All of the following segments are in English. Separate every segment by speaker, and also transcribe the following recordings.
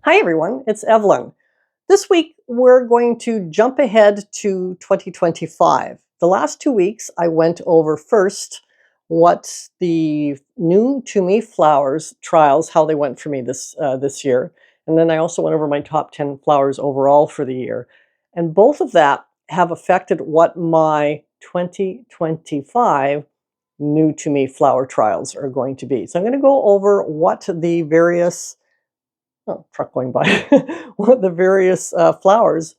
Speaker 1: Hi everyone, it's Evelyn. This week we're going to jump ahead to 2025. The last 2 weeks I went over first what the new to me flowers trials, how they went for me this year. And then I also went over my top 10 flowers overall for the year. And both of that have affected what my 2025 new to me flower trials are going to be. So I'm going to go over what the various truck going by, what the various flowers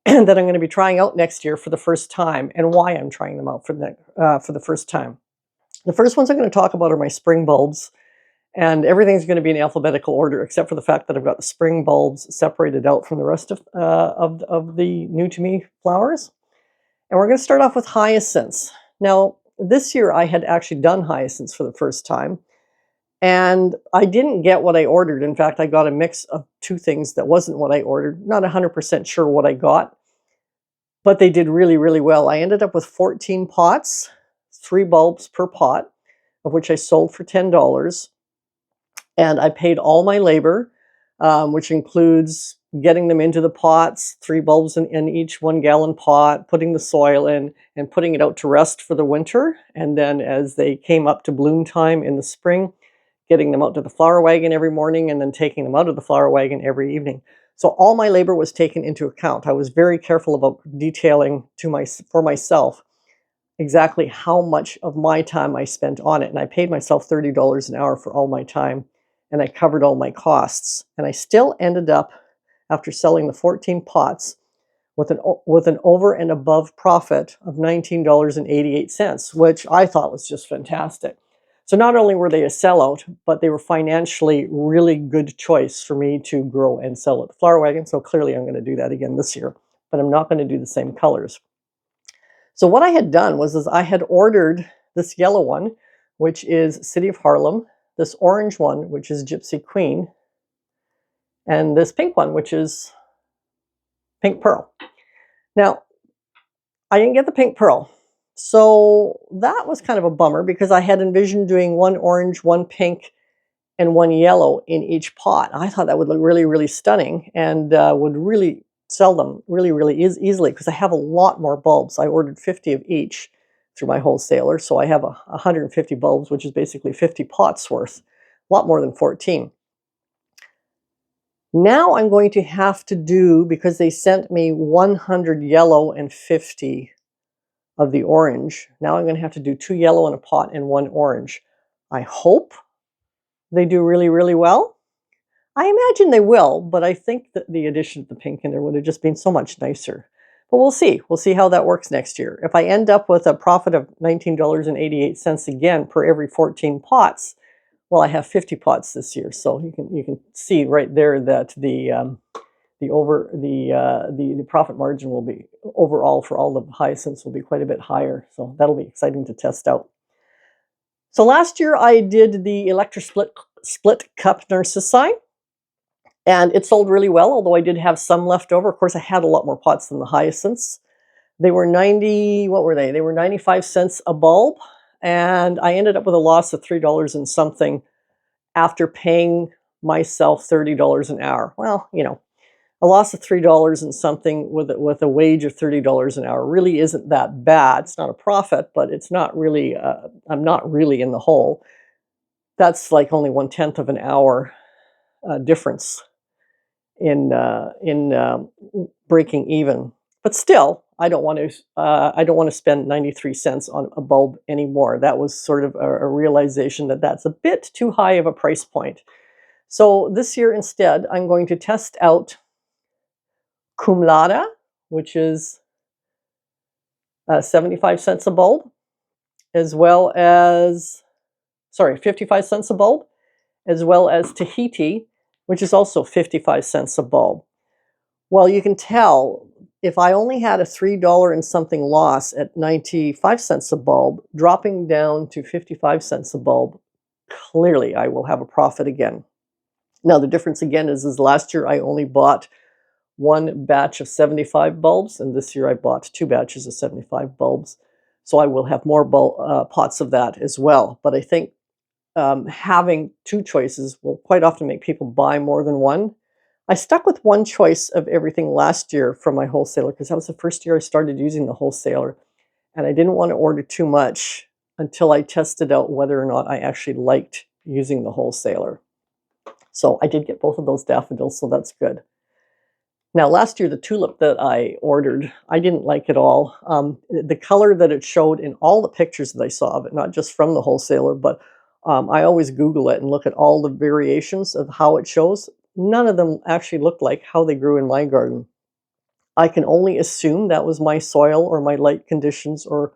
Speaker 1: that I'm going to be trying out next year for the first time and why I'm trying them out for the first time. The first ones I'm going to talk about are my spring bulbs, and everything's going to be in alphabetical order except for the fact that I've got the spring bulbs separated out from the rest of the new to me flowers. And we're going to start off with hyacinths. Now, this year I had actually done hyacinths for the first time. And I didn't get what I ordered. In fact, I got a mix of two things that wasn't what I ordered. Not 100% sure what I got, but they did really, really well. I ended up with 14 pots, 3 bulbs per pot, of which I sold for $10. And I paid all my labor, which includes getting them into the pots, 3 bulbs in each 1-gallon pot, putting the soil in, and putting it out to rest for the winter. And then as they came up to bloom time in the spring, getting them out to the flower wagon every morning and then taking them out of the flower wagon every evening. So all my labor was taken into account. I was very careful about detailing for myself exactly how much of my time I spent on it. And I paid myself $30 an hour for all my time, and I covered all my costs. And I still ended up, after selling the 14 pots, with an over and above profit of $19.88, which I thought was just fantastic. So not only were they a sellout, but they were financially really good choice for me to grow and sell at the flower wagon. So clearly I'm going to do that again this year, but I'm not going to do the same colors. So what I had done was I had ordered this yellow one, which is City of Harlem, this orange one, which is Gypsy Queen, and this pink one, which is Pink Pearl. Now, I didn't get the Pink Pearl. So that was kind of a bummer because I had envisioned doing 1 orange, 1 pink, and 1 yellow in each pot. I thought that would look really, really stunning and would really sell them really, really easily because I have a lot more bulbs. I ordered 50 of each through my wholesaler. So I have 150 bulbs, which is basically 50 pots worth, a lot more than 14. Now I'm going to have to do, because they sent me 100 yellow and 50 of the orange. Now I'm going to have to do 2 yellow in a pot and 1 orange. I hope they do really, really well. I imagine they will, but I think that the addition of the pink in there would have just been so much nicer. But we'll see. We'll see how that works next year. If I end up with a profit of $19.88 again per every 14 pots, well, I have 50 pots this year, so you can see right there that the profit margin will be overall for all the hyacinths will be quite a bit higher. So that'll be exciting to test out. So last year I did the split cup narcissi, and it sold really well, although I did have some left over. Of course, I had a lot more pots than the hyacinths. They were 90, what were they? They were 95 cents a bulb, and I ended up with a loss of $3 and something after paying myself $30 an hour. Well, a loss of $3 and something with a wage of $30 an hour really isn't that bad. It's not a profit, but it's not really, I'm not really in the hole. That's like only 1/10 of an hour difference in breaking even. But still, I don't want to spend 93 cents on a bulb anymore. That was sort of a realization that that's a bit too high of a price point. So this year instead, I'm going to test out Cum Laude, which is 75 cents a bulb, as well as, 55 cents a bulb, as well as Tahiti, which is also 55 cents a bulb. Well, you can tell if I only had a $3 and something loss at 95 cents a bulb, dropping down to 55 cents a bulb, clearly I will have a profit again. Now, the difference again is last year I only bought 1 batch of 75 bulbs, and this year I bought 2 batches of 75 bulbs. So I will have more pots of that as well. But I think having 2 choices will quite often make people buy more than one. I stuck with one choice of everything last year from my wholesaler because that was the first year I started using the wholesaler. And I didn't want to order too much until I tested out whether or not I actually liked using the wholesaler. So I did get both of those daffodils, so that's good. Now, last year, the tulip that I ordered, I didn't like at all. The color that it showed in all the pictures that I saw of it, not just from the wholesaler, but I always Google it and look at all the variations of how it shows. None of them actually looked like how they grew in my garden. I can only assume that was my soil or my light conditions or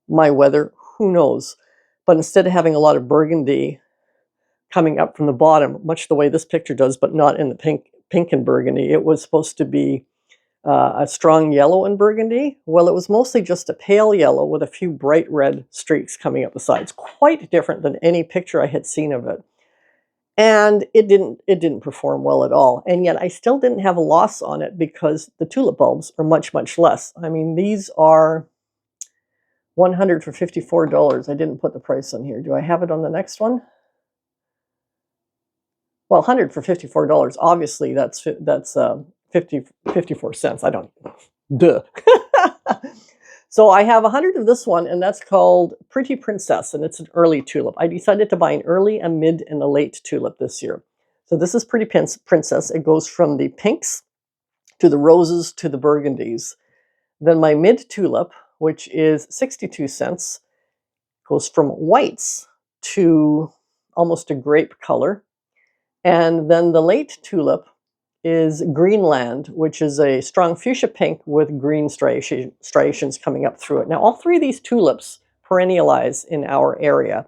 Speaker 1: my weather. Who knows? But instead of having a lot of burgundy coming up from the bottom, much the way this picture does, but not in the pink and burgundy, it was supposed to be a strong yellow and burgundy. Well, it was mostly just a pale yellow with a few bright red streaks coming up the sides. Quite different than any picture I had seen of it. And it didn't perform well at all. And yet I still didn't have a loss on it because the tulip bulbs are much, much less. I mean, these are $100 for $54. I didn't put the price on here. Do I have it on the next one? Well, 100 for $54. Obviously, that's 54 cents. I don't. Duh. So I have 100 of this one, and that's called Pretty Princess, and it's an early tulip. I decided to buy an early, a mid, and a late tulip this year. So this is Pretty Princess. It goes from the pinks to the roses to the burgundies. Then my mid tulip, which is 62 cents, goes from whites to almost a grape color. And then the late tulip is Greenland, which is a strong fuchsia pink with green striations coming up through it. Now, all three of these tulips perennialize in our area.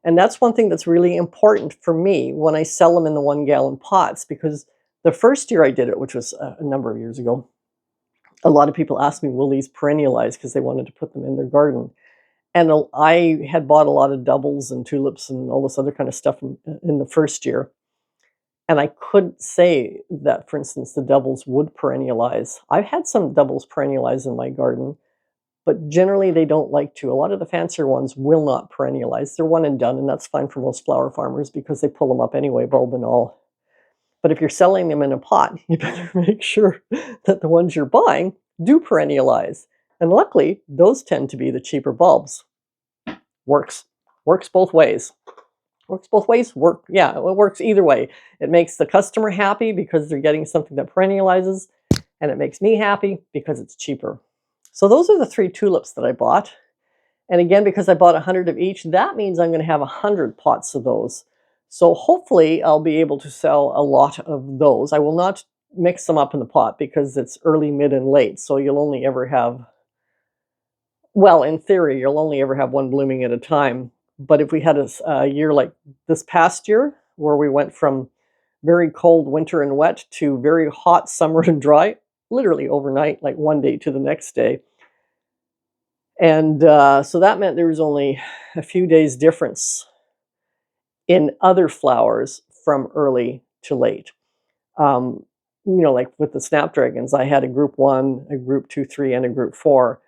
Speaker 1: And that's one thing that's really important for me when I sell them in the 1-gallon pots, because the first year I did it, which was a number of years ago, a lot of people asked me, will these perennialize, because they wanted to put them in their garden. And I had bought a lot of doubles and tulips and all this other kind of stuff in the first year. And I could say that, for instance, the doubles would perennialize. I've had some doubles perennialize in my garden, but generally they don't like to. A lot of the fancier ones will not perennialize. They're one and done, and that's fine for most flower farmers because they pull them up anyway, bulb and all. But if you're selling them in a pot, you better make sure that the ones you're buying do perennialize. And luckily, those tend to be the cheaper bulbs. Works both ways. Works both ways? Yeah, it works either way. It makes the customer happy because they're getting something that perennializes, and it makes me happy because it's cheaper. So those are the 3 tulips that I bought. And again, because I bought 100 of each, that means I'm going to have 100 pots of those. So hopefully I'll be able to sell a lot of those. I will not mix them up in the pot because it's early, mid, and late. So you'll only ever have, well, in theory, you'll only ever have one blooming at a time. But if we had a year like this past year, where we went from very cold winter and wet to very hot summer and dry, literally overnight, like one day to the next day. And so that meant there was only a few days difference in other flowers from early to late. Like with the snapdragons, I had a group 1, a group 2, 3, and a group 4.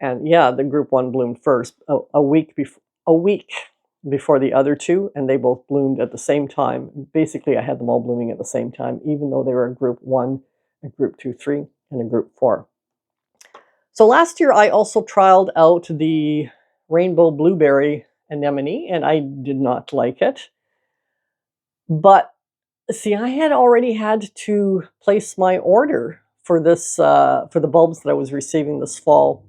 Speaker 1: And yeah, the group 1 bloomed first a week before the other 2, and they both bloomed at the same time. Basically, I had them all blooming at the same time, even though they were a group 1, a group 2, 3, and a group 4. So last year, I also trialed out the rainbow blueberry anemone, and I did not like it. But see, I had already had to place my order for this for the bulbs that I was receiving this fall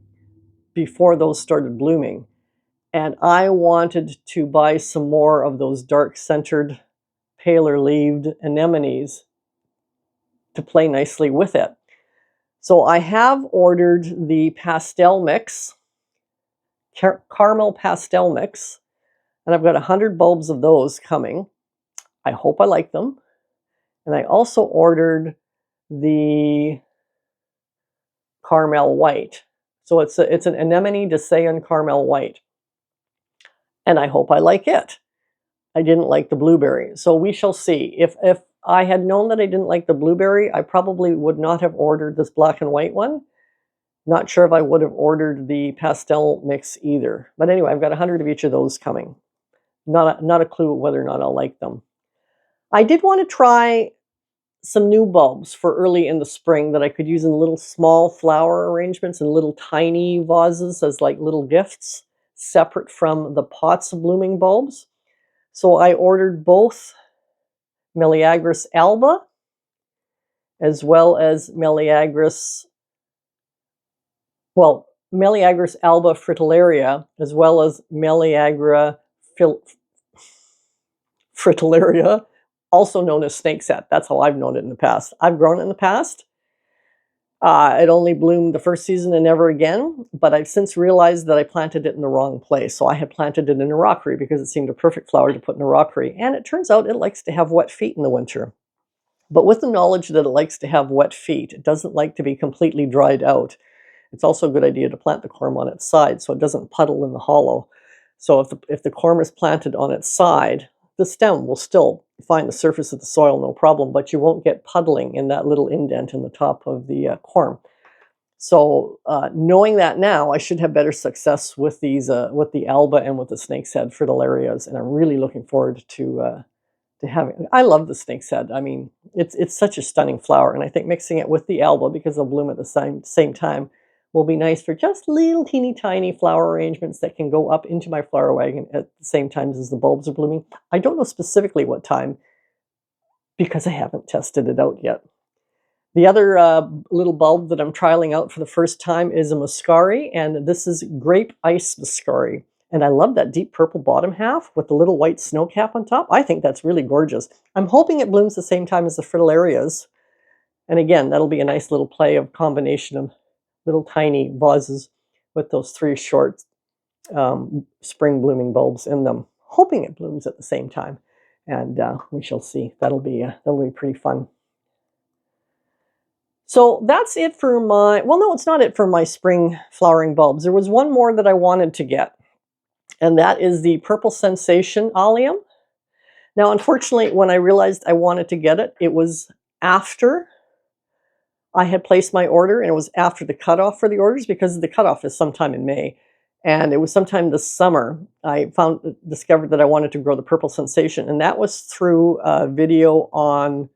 Speaker 1: before those started blooming. And I wanted to buy some more of those dark-centered, paler-leaved anemones to play nicely with it. So I have ordered the pastel mix, caramel pastel mix, and I've got 100 bulbs of those coming. I hope I like them. And I also ordered the caramel white. So it's an anemone de Sayon caramel white. And I hope I like it. I didn't like the blueberry. So we shall see. If I had known that I didn't like the blueberry, I probably would not have ordered this black and white one. Not sure if I would have ordered the pastel mix either. But anyway, I've got 100 of each of those coming. Not a clue whether or not I'll like them. I did want to try some new bulbs for early in the spring that I could use in little small flower arrangements and little tiny vases as like little gifts, separate from the pots of blooming bulbs. So I ordered both Meleagris alba as well as Meleagris alba fritillaria, as well as Meleagra fritillaria, also known as snakeset. That's how I've known it in the past. I've grown it in the past. It only bloomed the first season and never again, but I've since realized that I planted it in the wrong place. So I had planted it in a rockery because it seemed a perfect flower to put in a rockery. And it turns out it likes to have wet feet in the winter. But with the knowledge that it likes to have wet feet, it doesn't like to be completely dried out. It's also a good idea to plant the corm on its side so it doesn't puddle in the hollow. So if the corm is planted on its side, the stem will still find the surface of the soil, no problem, but you won't get puddling in that little indent in the top of the corm. So knowing that now, I should have better success with these, with the alba and with the snake's head fritillarias, and I'm really looking forward to having. I love the snake's head. I mean, it's such a stunning flower, and I think mixing it with the alba, because they'll bloom at the same time, will be nice for just little teeny tiny flower arrangements that can go up into my flower wagon at the same time as the bulbs are blooming. I don't know specifically what time because I haven't tested it out yet. The other little bulb that I'm trialing out for the first time is a muscari, and this is grape ice muscari. And I love that deep purple bottom half with the little white snow cap on top. I think that's really gorgeous. I'm hoping it blooms the same time as the fritillarias. And again, that'll be a nice little play of combination of little tiny vases with those three short spring blooming bulbs in them, hoping it blooms at the same time. And we shall see. That'll be pretty fun. So that's it for my, well, no, it's not it for my spring flowering bulbs. There was one more that I wanted to get, and that is the Purple Sensation allium. Now, unfortunately, when I realized I wanted to get it, it was after I had placed my order, and it was after the cutoff for the orders, because the cutoff is sometime in May. And it was sometime this summer I discovered that I wanted to grow the Purple Sensation, and that was through a video on,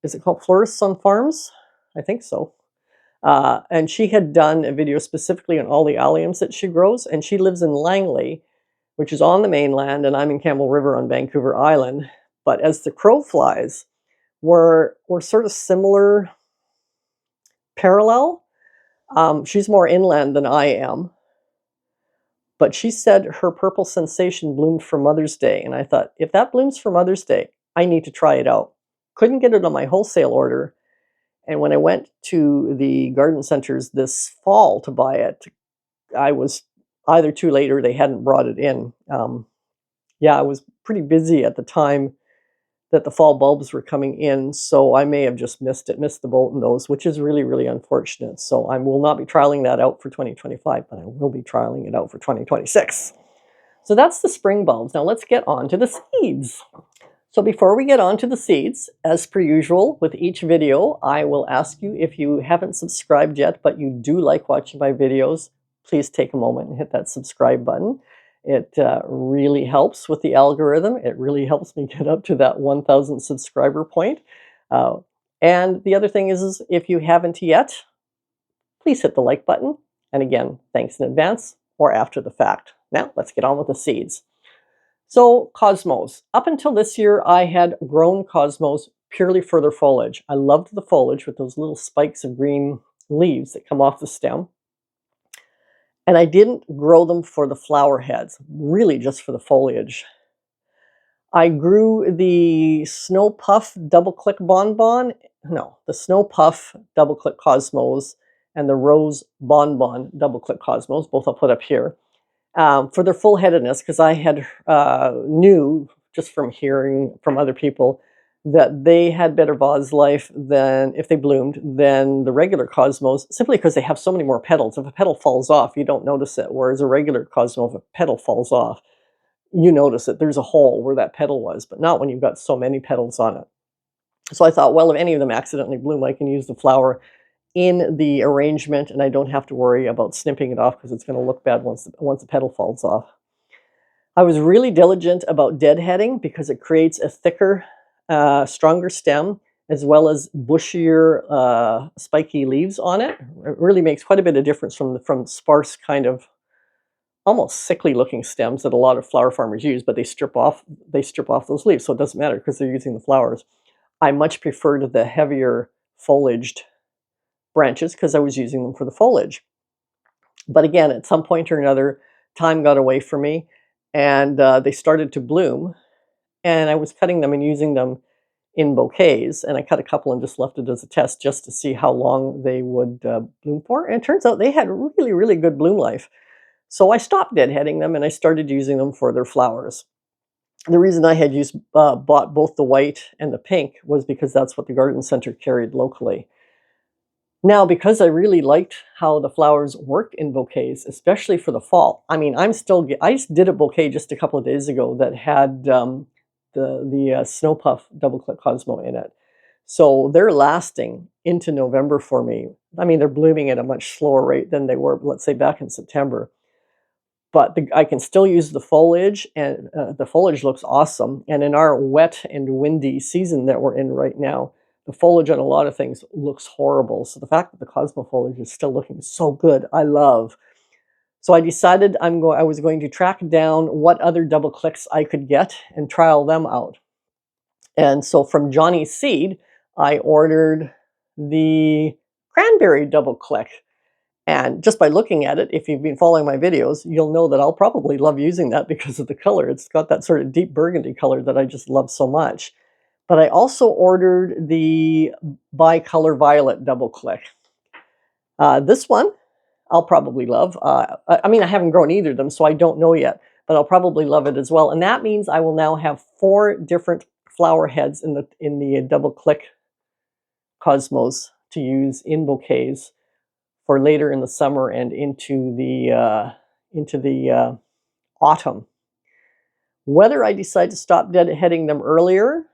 Speaker 1: is it called Florists on Farms? I think so. And she had done a video specifically on all the alliums that she grows, and she lives in Langley, which is on the mainland, and I'm in Campbell River on Vancouver Island. But as the crow flies, we're sort of similar, parallel. She's more inland than I am. But she said her Purple Sensation bloomed for Mother's Day. And I thought, if that blooms for Mother's Day, I need to try it out. Couldn't get it on my wholesale order. And when I went to the garden centers this fall to buy it, I was either too late or they hadn't brought it in. Yeah, I was pretty busy at the time that the fall bulbs were coming in, so I may have just missed the boat in those, which is really, really unfortunate. So I will not be trialing that out for 2025, but I will be trialing it out for 2026. So that's the spring bulbs. Now let's get on to the seeds. So before we get on to the seeds, as per usual with each video, I will ask you, if you haven't subscribed yet, but you do like watching my videos, please take a moment and hit that subscribe button. It really helps with the algorithm. It really helps me get up to that 1,000 subscriber point. And the other thing is if you haven't yet, please hit the like button. And again, thanks in advance or after the fact. Now, let's get on with the seeds. So, cosmos. Up until this year, I had grown cosmos purely for their foliage. I loved the foliage with those little spikes of green leaves that come off the stem. And I didn't grow them for the flower heads, really just for the foliage. I grew the Snow Puff Double Click Bonbon, no, the Snow Puff Double Click Cosmos and the Rose Bonbon Double Click Cosmos, both I'll put up here, for their full-headedness, because I had knew just from hearing from other people that they had better vase life than, if they bloomed, than the regular cosmos, simply because they have so many more petals. If a petal falls off, you don't notice it, whereas a regular cosmo, if a petal falls off, you notice it. There's a hole where that petal was, but not when you've got so many petals on it. So I thought, well, if any of them accidentally bloom, I can use the flower in the arrangement, and I don't have to worry about snipping it off because it's going to look bad once the petal falls off. I was really diligent about deadheading because it creates a thicker, stronger stem, as well as bushier, spiky leaves on it. It really makes quite a bit of difference from sparse kind of almost sickly looking stems that a lot of flower farmers use, but they strip off those leaves, so it doesn't matter because they're using the flowers. I much preferred the heavier foliaged branches because I was using them for the foliage. But again, at some point or another, time got away from me, and they started to bloom, and I was cutting them and using them in bouquets, and I cut a couple and just left it as a test just to see how long they would bloom for. And it turns out they had really, really good bloom life. So I stopped deadheading them and I started using them for their flowers. The reason I had bought both the white and the pink was because that's what the garden center carried locally. Now, because I really liked how the flowers work in bouquets, especially for the fall. I mean, I just did a bouquet just a couple of days ago that had the snow puff double click cosmo in it. So they're lasting into November for me. I mean, they're blooming at a much slower rate than they were, let's say, back in September. But I can still use the foliage, and the foliage looks awesome. And in our wet and windy season that we're in right now, the foliage on a lot of things looks horrible. So the fact that the cosmo foliage is still looking so good, I love. So I decided I was going to track down what other double clicks I could get and trial them out. And so from Johnny's Seed, I ordered the cranberry double click. And just by looking at it, if you've been following my videos, you'll know that I'll probably love using that because of the color. It's got that sort of deep burgundy color that I just love so much. But I also ordered the bicolor violet double click. This one I'll probably love. I mean, I haven't grown either of them, so I don't know yet, but I'll probably love it as well. And that means I will now have 4 different flower heads in the double click cosmos to use in bouquets for later in the summer and into the autumn. Whether I decide to stop deadheading them earlier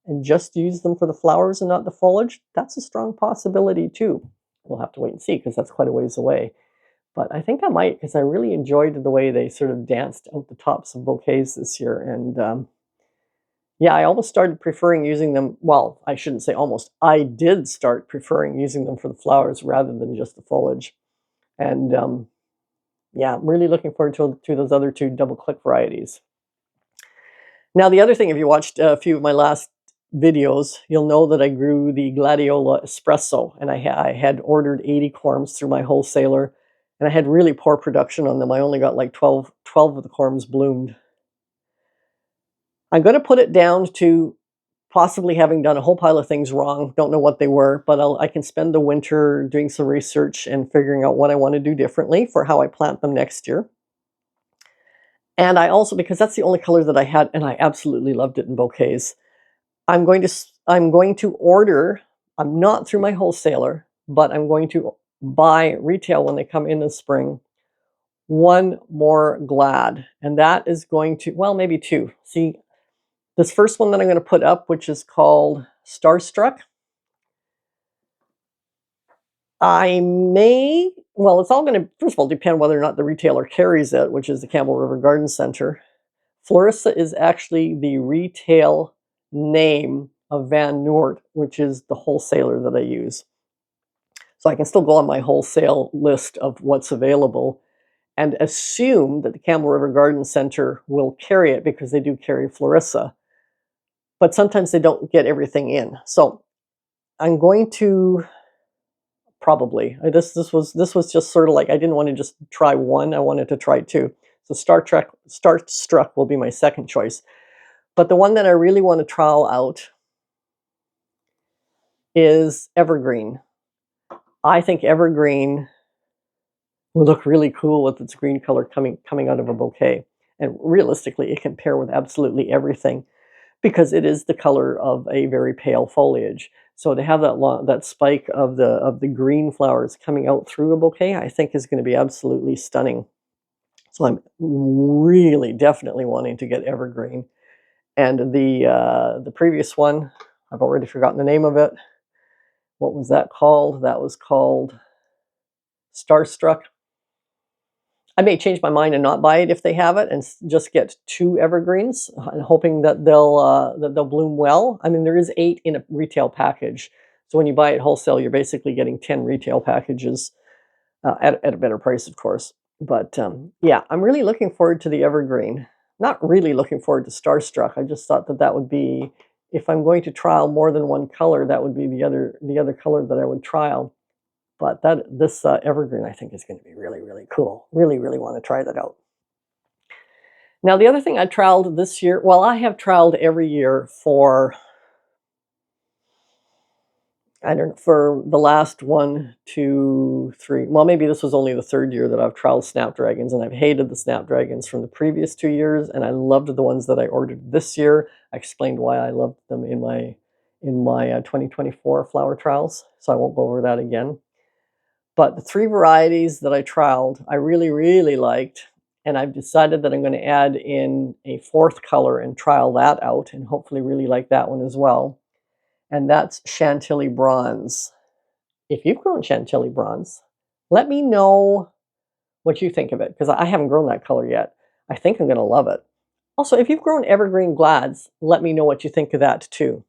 Speaker 1: and just use them for the flowers and not the foliage, that's a strong possibility too. We'll have to wait and see because that's quite a ways away. But I think I might, because I really enjoyed the way they sort of danced out the tops of bouquets this year. And yeah, I almost started preferring using them. Well, I shouldn't say almost. I did start preferring using them for the flowers rather than just the foliage. And yeah, I'm really looking forward to those other 2 double click varieties. Now, the other thing, if you watched a few of my last videos, you'll know that I grew the Gladiola Espresso, and I had ordered 80 corms through my wholesaler, and I had really poor production on them. I only got like 12 of the corms bloomed. I'm going to put it down to possibly having done a whole pile of things wrong. Don't know what they were, but I can spend the winter doing some research and figuring out what I want to do differently for how I plant them next year. And I also, because that's the only color that I had, and I absolutely loved it in bouquets, I'm going to order, I'm not through my wholesaler, but I'm going to buy retail when they come in the spring, 1 more Glad. And that is going to, well, maybe 2. See, this first one that I'm going to put up, which is called Starstruck, I may, well, it's all going to, first of all, depend whether or not the retailer carries it, which is the Campbell River Garden Center. Florissa is actually the retail name of Van Noort, which is the wholesaler that I use. So I can still go on my wholesale list of what's available and assume that the Campbell River Garden Center will carry it because they do carry Florissa. But sometimes they don't get everything in. So I'm going to probably, this was just sort of like, I didn't want to just try one, I wanted to try 2. So Starstruck will be my second choice. But the one that I really want to trial out is Evergreen. I think Evergreen will look really cool with its green color coming out of a bouquet. And realistically, it can pair with absolutely everything because it is the color of a very pale foliage. So to have that spike of the green flowers coming out through a bouquet, I think is going to be absolutely stunning. So I'm really definitely wanting to get Evergreen. And the previous one, I've already forgotten the name of it. What was that called? That was called Starstruck. I may change my mind and not buy it if they have it, and just get 2 evergreens, and hoping that they'll bloom well. I mean, there is 8 in a retail package, so when you buy it wholesale, you're basically getting 10 retail packages at a better price, of course. But yeah, I'm really looking forward to the evergreen. Not really looking forward to Starstruck. I just thought that that would be, if I'm going to trial more than one color, that would be the other color that I would trial. But this evergreen, I think, is going to be really, really cool. Really, really want to try that out. Now, the other thing I trialed this year, well, I have trialed every year for, I don't know, for the last 1, 2, 3. Well, maybe this was only the 3rd year that I've trialed snapdragons, and I've hated the snapdragons from the previous 2 years, and I loved the ones that I ordered this year. I explained why I loved them in my 2024 flower trials, so I won't go over that again. But the 3 varieties that I trialed, I really, really liked, and I've decided that I'm going to add in a 4th color and trial that out, and hopefully really like that one as well. And that's Chantilly Bronze. If you've grown Chantilly Bronze, let me know what you think of it, because I haven't grown that color yet. I think I'm going to love it. Also, if you've grown Evergreen Glads, let me know what you think of that too,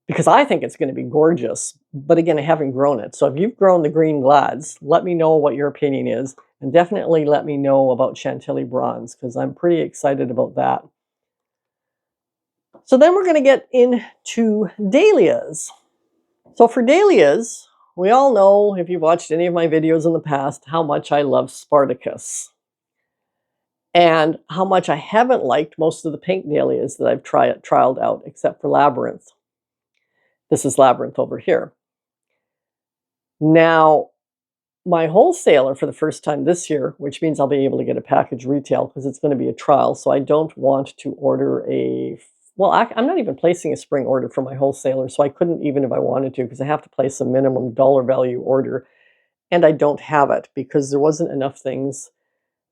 Speaker 1: because I think it's going to be gorgeous. But again, I haven't grown it. So if you've grown the Green Glads, let me know what your opinion is, and definitely let me know about Chantilly Bronze, because I'm pretty excited about that. So then we're going to get into dahlias. So for dahlias, we all know, if you've watched any of my videos in the past, how much I love Spartacus, and how much I haven't liked most of the pink dahlias that I've trialed out, except for Labyrinth. This is Labyrinth over here. Now, my wholesaler for the first time this year, which means I'll be able to get a package retail because it's going to be a trial, so I don't want to order a, well, I'm not even placing a spring order for my wholesaler, so I couldn't even if I wanted to, because I have to place a minimum dollar value order, and I don't have it because there wasn't enough things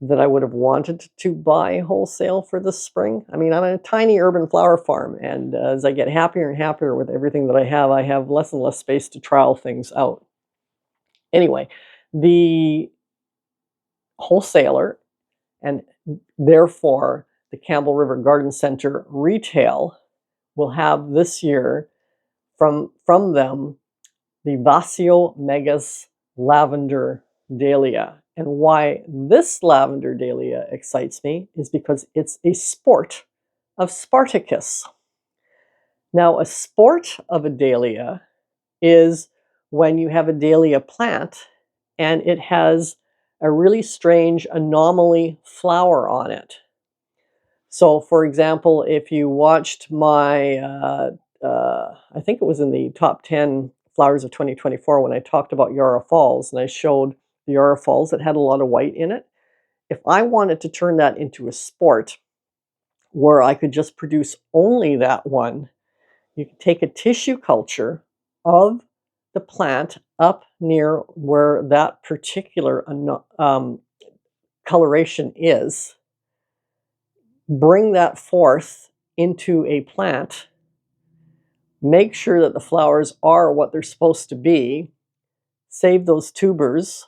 Speaker 1: that I would have wanted to buy wholesale for this spring. I mean, I'm a tiny urban flower farm, and as I get happier and happier with everything that I have less and less space to trial things out. Anyway, the wholesaler, and therefore the Campbell River Garden Center retail, will have this year from them the Vasio Megas Lavender Dahlia. And why this lavender dahlia excites me is because it's a sport of Spartacus. Now, a sport of a dahlia is when you have a dahlia plant and it has a really strange anomaly flower on it. So, for example, if you watched my, I think it was in the top 10 flowers of 2024 when I talked about Yarra Falls, and I showed the Yarra Falls that had a lot of white in it. If I wanted to turn that into a sport where I could just produce only that one, you could take a tissue culture of the plant up near where that particular coloration is, bring that forth into a plant, make sure that the flowers are what they're supposed to be, save those tubers,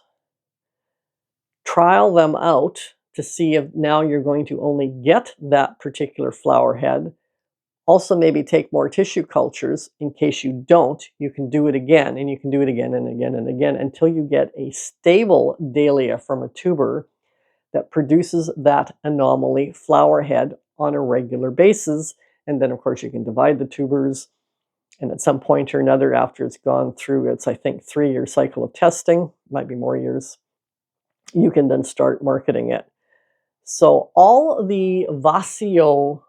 Speaker 1: trial them out to see if now you're going to only get that particular flower head. Also, maybe take more tissue cultures. In case you don't, you can do it again, and you can do it again and again and again until you get a stable dahlia from a tuber that produces that anomaly flower head on a regular basis. And then, of course, you can divide the tubers, and at some point or another, after it's gone through its, I think, 3-year cycle of testing, might be more years, you can then start marketing it. So all the Vasio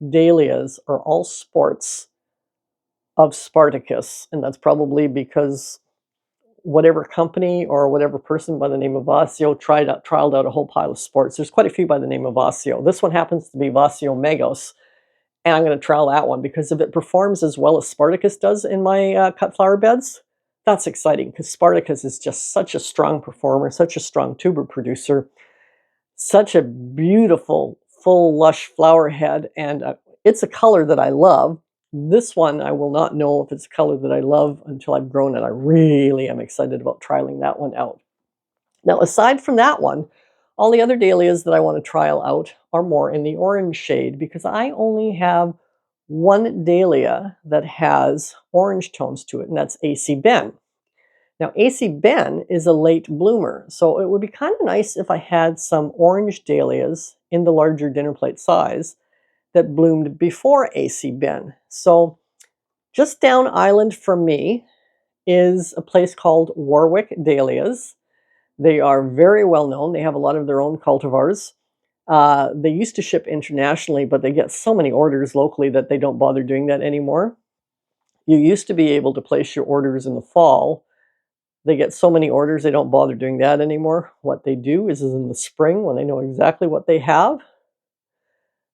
Speaker 1: dahlias are all sports of Spartacus, and that's probably because whatever company or whatever person by the name of Vasio trialed out a whole pile of sports. There's quite a few by the name of Vasio. This one happens to be Vasio Megos, and I'm going to trial that one because if it performs as well as Spartacus does in my cut flower beds, that's exciting because Spartacus is just such a strong performer, such a strong tuber producer, such a beautiful, full, lush flower head, and it's a color that I love. This one, I will not know if it's a color that I love until I've grown it. I really am excited about trialing that one out. Now, aside from that one, All the other dahlias that I want to trial out are more in the orange shade because I only have one dahlia that has orange tones to it, and that's AC Ben. Now, AC Ben is a late bloomer, so it would be kind of nice if I had some orange dahlias in the larger dinner plate size that bloomed before AC Ben. So just down island from me is a place called Warwick Dahlias. They are very well known. They have a lot of their own cultivars. They used to ship internationally, but they get so many orders locally that they don't bother doing that anymore. You used to be able to place your orders in the fall. They get so many orders, they don't bother doing that anymore. What they do is in the spring, when they know exactly what they have,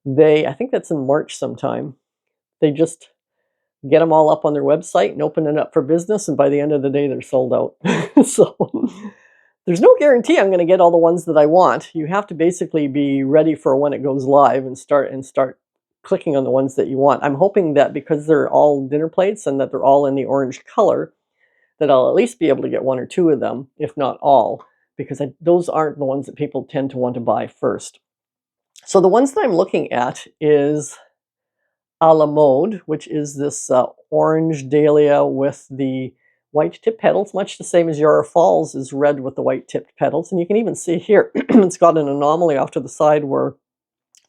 Speaker 1: I think that's in March sometime, they just get them all up on their website and open it up for business, and by the end of the day, they're sold out. So there's no guarantee I'm going to get all the ones that I want. You have to basically be ready for when it goes live and start clicking on the ones that you want. I'm hoping that because they're all dinner plates and that they're all in the orange color, that I'll at least be able to get one or two of them, if not all, because those aren't the ones that people tend to want to buy first. So the ones that I'm looking at is a la mode, which is this orange dahlia with the white tip petals, much the same as Yarra Falls is red with the white tipped petals. And you can even see here, it's got an anomaly off to the side where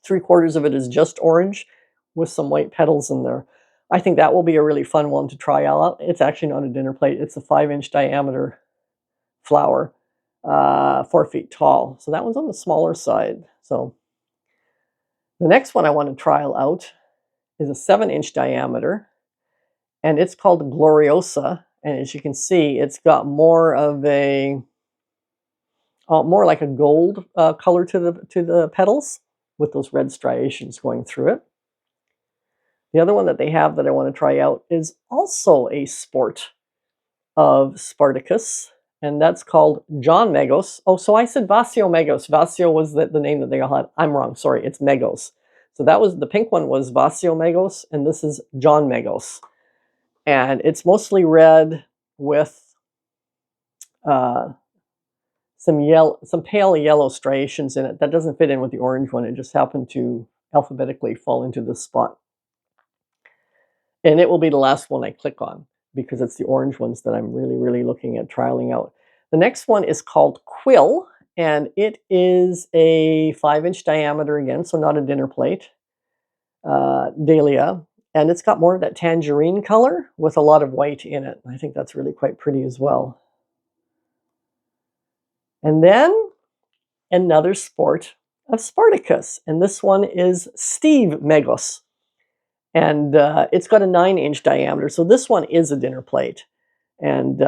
Speaker 1: 3/4 of it is just orange with some white petals in there. I think that will be a really fun one to try out. It's actually not a dinner plate. It's a 5-inch diameter flower, 4 feet tall. So that one's on the smaller side. So the next one I want to trial out is a 7-inch diameter, and it's called Gloriosa. And as you can see, it's got more of a more like a gold color to the petals with those red striations going through it. The other one that they have that I want to try out is also a sport of Spartacus, and that's called John Megos. Oh, so I said Vasio Megos. Vasio was the name that they all had. I'm wrong. Sorry, it's Megos. So that was the pink one was Vasio Megos, and this is John Megos. And it's mostly red with some pale yellow striations in it. That doesn't fit in with the orange one. It just happened to alphabetically fall into this spot. And it will be the last one I click on because it's the orange ones that I'm really, really looking at trialing out. The next one is called Quill, and it is a 5-inch diameter again, so not a dinner plate dahlia. And it's got more of that tangerine color with a lot of white in it. I think that's really quite pretty as well. And then another sport of Spartacus, and this one is Steve Megos. And it's got a 9-inch diameter, so this one is a dinner plate. And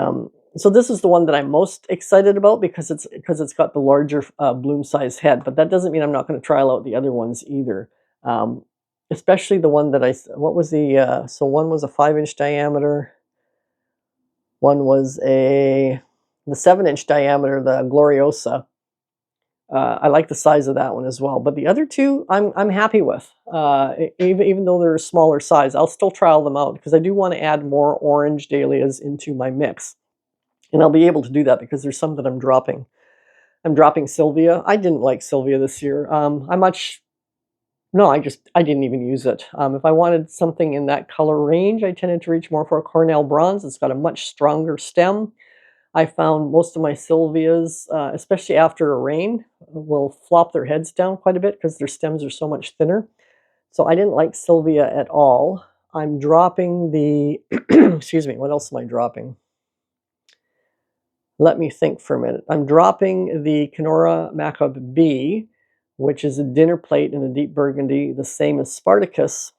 Speaker 1: so this is the one that I'm most excited about because it's got the larger bloom size head. But that doesn't mean I'm not going to trial out the other ones either. Especially the one that what was the so one was a 5-inch diameter, one was the 7-inch diameter, the Gloriosa. I like the size of that one as well, but the other two I'm happy with. Even though they're a smaller size, I'll still trial them out because I do want to add more orange dahlias into my mix, and I'll be able to do that because there's some that I'm dropping. I'm dropping Sylvia. I didn't like Sylvia this year. I didn't even use it. If I wanted something in that color range, I tended to reach more for a Cornell Bronze. It's got a much stronger stem. I found most of my Sylvias, especially after a rain, will flop their heads down quite a bit because their stems are so much thinner. So I didn't like Sylvia at all. I'm dropping the, excuse me, what else am I dropping? Let me think for a minute. I'm dropping the Kenora Macab B, which is a dinner plate in a deep burgundy, the same as Spartacus.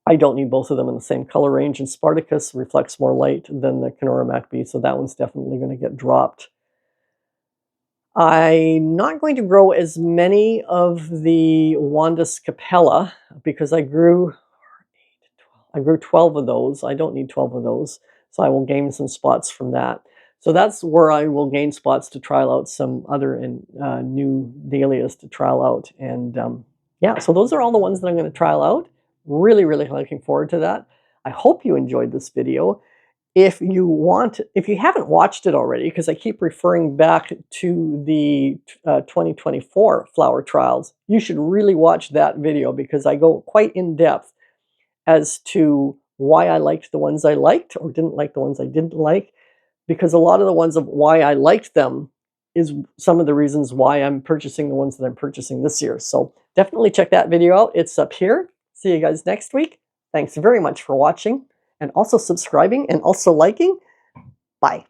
Speaker 1: I don't need both of them in the same color range, and Spartacus reflects more light than the Kenora Mac B, so that one's definitely going to get dropped. I'm not going to grow as many of the Wandus Capella because I grew 12 of those. I don't need 12 of those, so I will gain some spots from that. So that's where I will gain spots to trial out some other new dahlias to trial out. And yeah, so those are all the ones that I'm going to trial out. Really, really looking forward to that. I hope you enjoyed this video. if you haven't watched it already, because I keep referring back to the 2024 flower trials, you should really watch that video because I go quite in depth as to why I liked the ones I liked or didn't like the ones I didn't like, because a lot of the ones of why I liked them is some of the reasons why I'm purchasing the ones that I'm purchasing this year. So definitely check that video out. It's up here. See you guys next week. Thanks very much for watching and also subscribing and also liking. Bye.